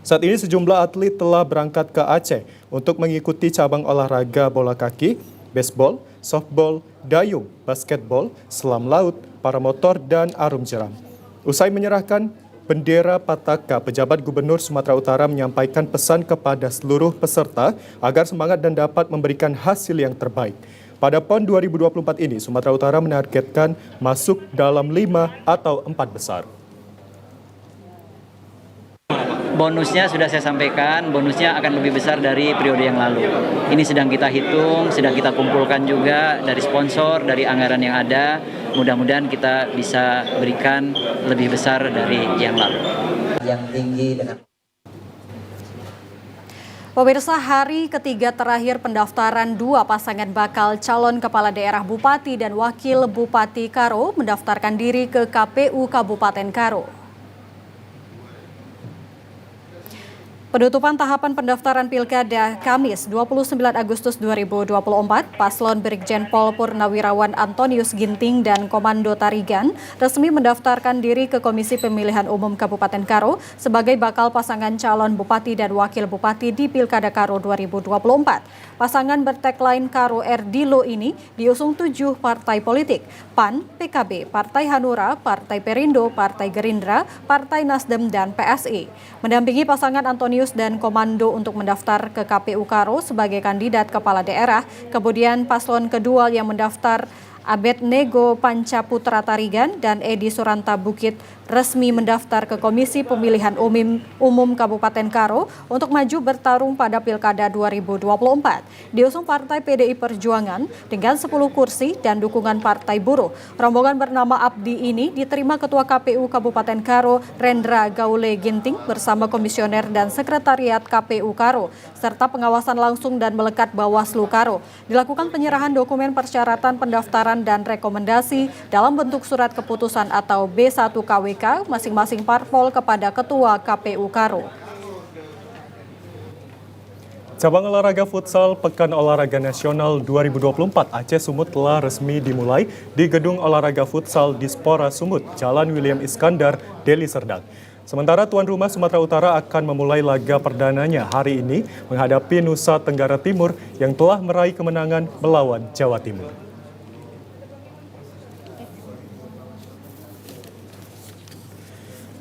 Saat ini sejumlah atlet telah berangkat ke Aceh untuk mengikuti cabang olahraga bola kaki, baseball, softball, dayung, basketball, selam laut, paramotor, dan arum jeram. Usai menyerahkan bendera Pataka, pejabat Gubernur Sumatera Utara menyampaikan pesan kepada seluruh peserta agar semangat dan dapat memberikan hasil yang terbaik. Pada PON 2024 ini, Sumatera Utara menargetkan masuk dalam 5 atau 4 besar. Bonusnya sudah saya sampaikan, bonusnya akan lebih besar dari periode yang lalu. Ini sedang kita hitung, sedang kita kumpulkan juga dari sponsor, dari anggaran yang ada. Mudah-mudahan kita bisa berikan lebih besar dari yang lalu. Yang tinggi dengan Pemirsa, hari ketiga terakhir pendaftaran 2 pasangan bakal calon kepala daerah Bupati dan Wakil Bupati Karo mendaftarkan diri ke KPU Kabupaten Karo. Penutupan tahapan pendaftaran Pilkada Kamis 29 Agustus 2024, Paslon Brigjen Pol Purnawirawan Antonius Ginting dan Komando Tarigan resmi mendaftarkan diri ke Komisi Pemilihan Umum Kabupaten Karo sebagai bakal pasangan calon Bupati dan Wakil Bupati di Pilkada Karo 2024. Pasangan bertagline Karo Erdilo ini diusung 7 partai politik, PAN, PKB, Partai Hanura, Partai Perindo, Partai Gerindra, Partai Nasdem, dan PSI. Mendampingi pasangan Antonius dan Komando untuk mendaftar ke KPU Karo sebagai kandidat kepala daerah. Kemudian paslon kedua yang mendaftar Abednego Pancaputra Tarigan dan Edi Suranta Bukit resmi mendaftar ke Komisi Pemilihan Umum Kabupaten Karo untuk maju bertarung pada Pilkada 2024. Diusung Partai PDI Perjuangan dengan 10 kursi dan dukungan Partai Buruh. Rombongan bernama Abdi ini diterima Ketua KPU Kabupaten Karo Rendra Gaule Ginting bersama Komisioner dan Sekretariat KPU Karo serta pengawasan langsung dan melekat Bawaslu Karo. Dilakukan penyerahan dokumen persyaratan pendaftaran dan rekomendasi dalam bentuk surat keputusan atau B1 KWK masing-masing parpol kepada Ketua KPU Karo. Cabang olahraga futsal Pekan Olahraga Nasional 2024 Aceh Sumut telah resmi dimulai di Gedung Olahraga Futsal Dispora Sumut, Jalan William Iskandar, Deli Serdang. Sementara tuan rumah Sumatera Utara akan memulai laga perdananya hari ini menghadapi Nusa Tenggara Timur yang telah meraih kemenangan melawan Jawa Timur.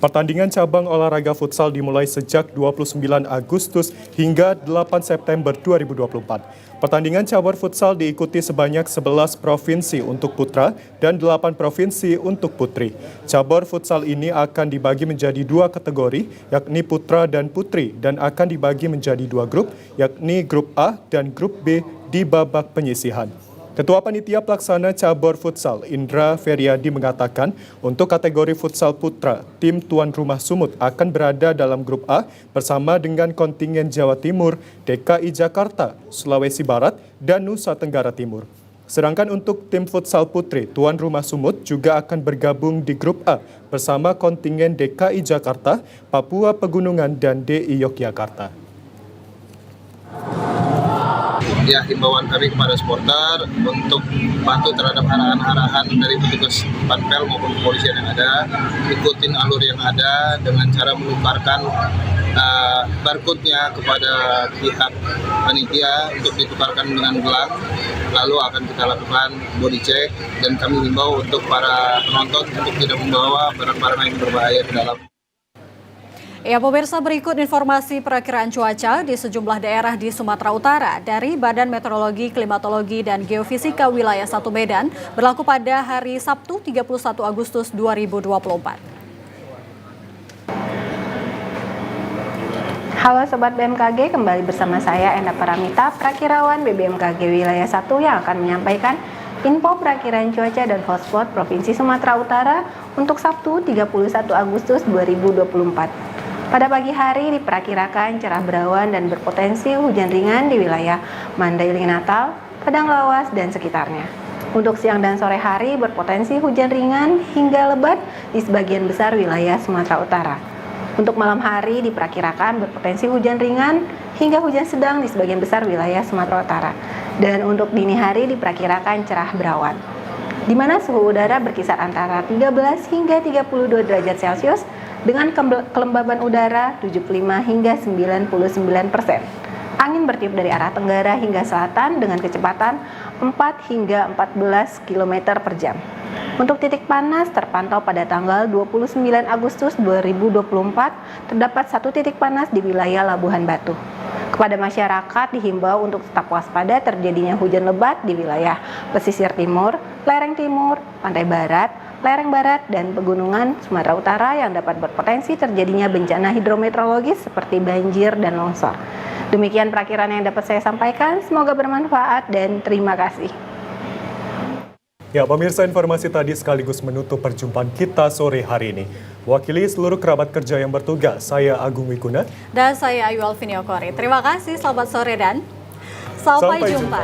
Pertandingan cabang olahraga futsal dimulai sejak 29 Agustus hingga 8 September 2024. Pertandingan cabur futsal diikuti sebanyak 11 provinsi untuk putra dan 8 provinsi untuk putri. Cabur futsal ini akan dibagi menjadi 2 kategori, yakni putra dan putri, dan akan dibagi menjadi 2 grup, yakni grup A dan grup B di babak penyisihan. Ketua Panitia Pelaksana Cabur Futsal, Indra Feriadi mengatakan untuk kategori futsal putra, tim tuan rumah Sumut akan berada dalam grup A bersama dengan kontingen Jawa Timur, DKI Jakarta, Sulawesi Barat, dan Nusa Tenggara Timur. Sedangkan untuk tim futsal putri, tuan rumah Sumut juga akan bergabung di grup A bersama kontingen DKI Jakarta, Papua Pegunungan, dan DI Yogyakarta. Ya, himbauan kami kepada supporter untuk patuh terhadap arahan-arahan dari petugas Panpel maupun kepolisian yang ada, ikutin alur yang ada dengan cara menukarkan barcode-nya kepada pihak panitia untuk ditukarkan dengan gelang, lalu akan kita lakukan body check dan kami himbau untuk para penonton untuk tidak membawa barang-barang yang berbahaya ke dalam. Ya, pemirsa, berikut informasi perakiraan cuaca di sejumlah daerah di Sumatera Utara dari Badan Meteorologi, Klimatologi, dan Geofisika Wilayah 1 Medan berlaku pada hari Sabtu 31 Agustus 2024. Halo Sobat BMKG, kembali bersama saya Enda Paramita, Prakirawan BBMKG Wilayah 1 yang akan menyampaikan info perakiraan cuaca dan hotspot Provinsi Sumatera Utara untuk Sabtu 31 Agustus 2024. Pada pagi hari diperkirakan cerah berawan dan berpotensi hujan ringan di wilayah Mandailing Natal, Padang Lawas, dan sekitarnya. Untuk siang dan sore hari berpotensi hujan ringan hingga lebat di sebagian besar wilayah Sumatera Utara. Untuk malam hari diperkirakan berpotensi hujan ringan hingga hujan sedang di sebagian besar wilayah Sumatera Utara. Dan untuk dini hari diperkirakan cerah berawan, di mana suhu udara berkisar antara 13 hingga 32 derajat Celcius dengan kelembaban udara 75 hingga 99%. Angin bertiup dari arah tenggara hingga selatan dengan kecepatan 4 hingga 14 km per jam. Untuk titik panas terpantau pada tanggal 29 Agustus 2024, terdapat 1 titik panas di wilayah Labuhan Batu. Kepada masyarakat dihimbau untuk tetap waspada terjadinya hujan lebat di wilayah pesisir timur, lereng timur, pantai barat, lereng barat, dan pegunungan Sumatera Utara yang dapat berpotensi terjadinya bencana hidrometeorologis seperti banjir dan longsor. Demikian perakiraan yang dapat saya sampaikan, semoga bermanfaat dan terima kasih. Ya, pemirsa, informasi tadi sekaligus menutup perjumpaan kita sore hari ini. Wakili seluruh kerabat kerja yang bertugas, saya Agung Wiguna. Dan saya Ayu Alviniokori. Terima kasih, selamat sore dan sampai jumpa.